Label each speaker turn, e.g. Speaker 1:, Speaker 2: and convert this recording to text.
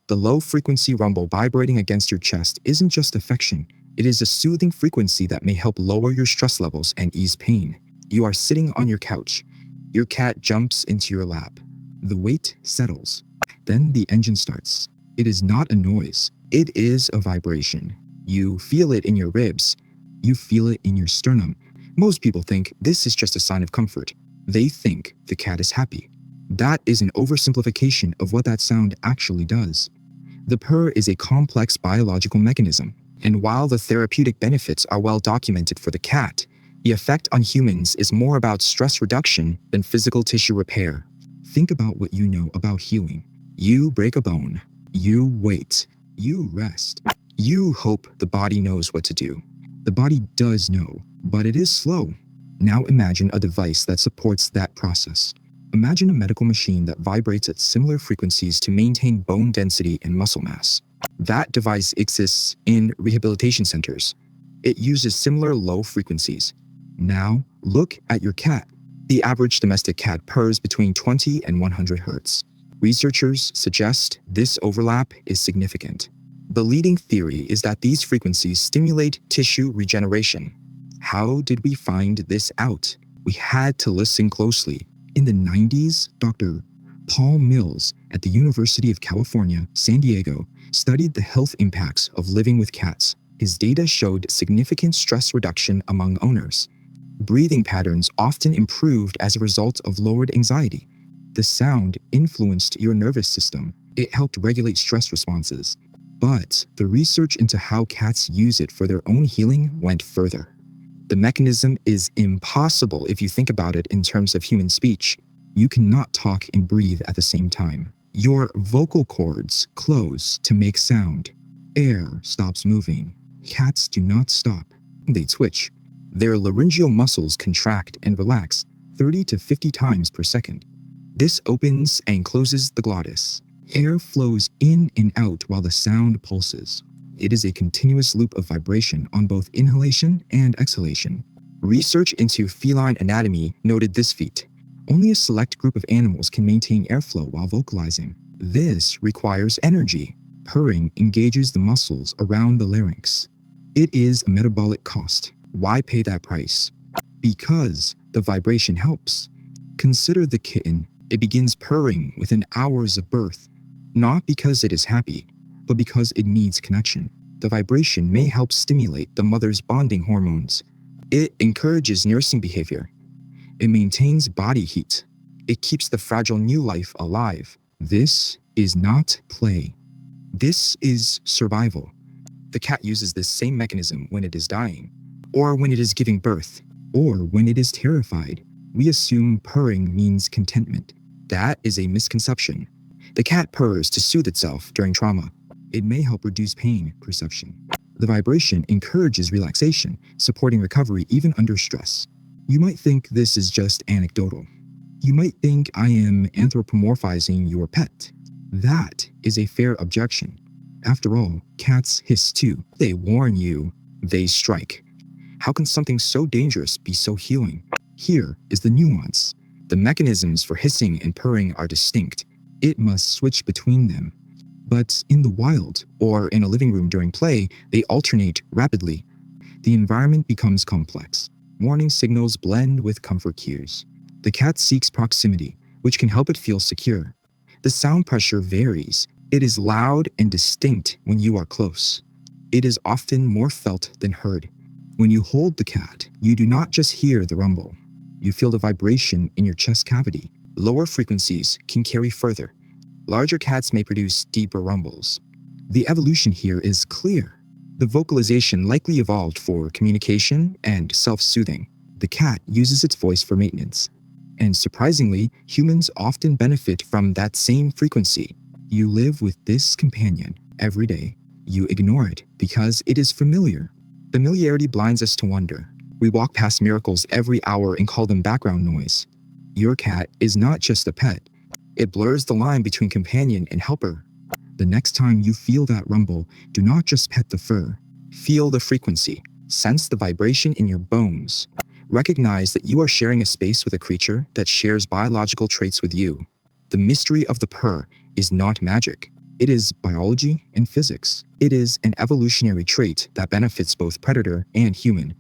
Speaker 1: The low-frequency rumble vibrating against your chest isn't just affection. It is a soothing frequency that may help lower your stress levels and ease pain. You are sitting on your couch. Your cat jumps into your lap. The weight settles. Then the engine starts. It is not a noise. It is a vibration. You feel it in your ribs. You feel it in your sternum. Most people think this is just a sign of comfort. They think the cat is happy. That is an oversimplification of what that sound actually does. The purr is a complex biological mechanism, and while the therapeutic benefits are well documented for the cat, the effect on humans is more about stress reduction than physical tissue repair. Think about what you know about healing. You break a bone. You wait. You rest. You hope the body knows what to do. The body does know, but it is slow. Now imagine a device that supports that process. Imagine a medical machine that vibrates at similar frequencies to maintain bone density and muscle mass. That device exists in rehabilitation centers. It uses similar low frequencies. Now, look at your cat. The average domestic cat purrs between 20 and 100 hertz. Researchers suggest this overlap is significant. The leading theory is that these frequencies stimulate tissue regeneration. How did we find this out? We had to listen closely. In the 90s, Dr. Paul Mills at the University of California, San Diego, studied the health impacts of living with cats. His data showed significant stress reduction among owners. Breathing patterns often improved as a result of lowered anxiety. The sound influenced your nervous system. It helped regulate stress responses. But the research into how cats use it for their own healing went further. The mechanism is impossible if you think about it in terms of human speech. You cannot talk and breathe at the same time. Your vocal cords close to make sound. Air stops moving. Cats do not stop. They twitch. Their laryngeal muscles contract and relax 30 to 50 times per second. This opens and closes the glottis. Air flows in and out while the sound pulses. It is a continuous loop of vibration on both inhalation and exhalation. Research into feline anatomy noted this feat. Only a select group of animals can maintain airflow while vocalizing. This requires energy. Purring engages the muscles around the larynx. It is a metabolic cost. Why pay that price? Because the vibration helps. Consider the kitten. It begins purring within hours of birth, not because it is happy, but because it needs connection. The vibration may help stimulate the mother's bonding hormones. It encourages nursing behavior. It maintains body heat. It keeps the fragile new life alive. This is not play. This is survival. The cat uses this same mechanism when it is dying, or when it is giving birth, or when it is terrified. We assume purring means contentment. That is a misconception. The cat purrs to soothe itself during trauma. It may help reduce pain perception. The vibration encourages relaxation, supporting recovery even under stress. You might think this is just anecdotal. You might think I am anthropomorphizing your pet. That is a fair objection. After all, cats hiss too. They warn you. They strike. How can something so dangerous be so healing? Here is the nuance. The mechanisms for hissing and purring are distinct. It must switch between them. But in the wild, or in a living room during play, they alternate rapidly. The environment becomes complex. Warning signals blend with comfort cues. The cat seeks proximity, which can help it feel secure. The sound pressure varies. It is loud and distinct when you are close. It is often more felt than heard. When you hold the cat, you do not just hear the rumble. You feel the vibration in your chest cavity. Lower frequencies can carry further. Larger cats may produce deeper rumbles. The evolution here is clear. The vocalization likely evolved for communication and self-soothing. The cat uses its voice for maintenance. And surprisingly, humans often benefit from that same frequency. You live with this companion every day. You ignore it because it is familiar. Familiarity blinds us to wonder. We walk past miracles every hour and call them background noise. Your cat is not just a pet. It blurs the line between companion and helper. The next time you feel that rumble, do not just pet the fur. Feel the frequency. Sense the vibration in your bones. Recognize that you are sharing a space with a creature that shares biological traits with you. The mystery of the purr is not magic. It is biology and physics. It is an evolutionary trait that benefits both predator and human.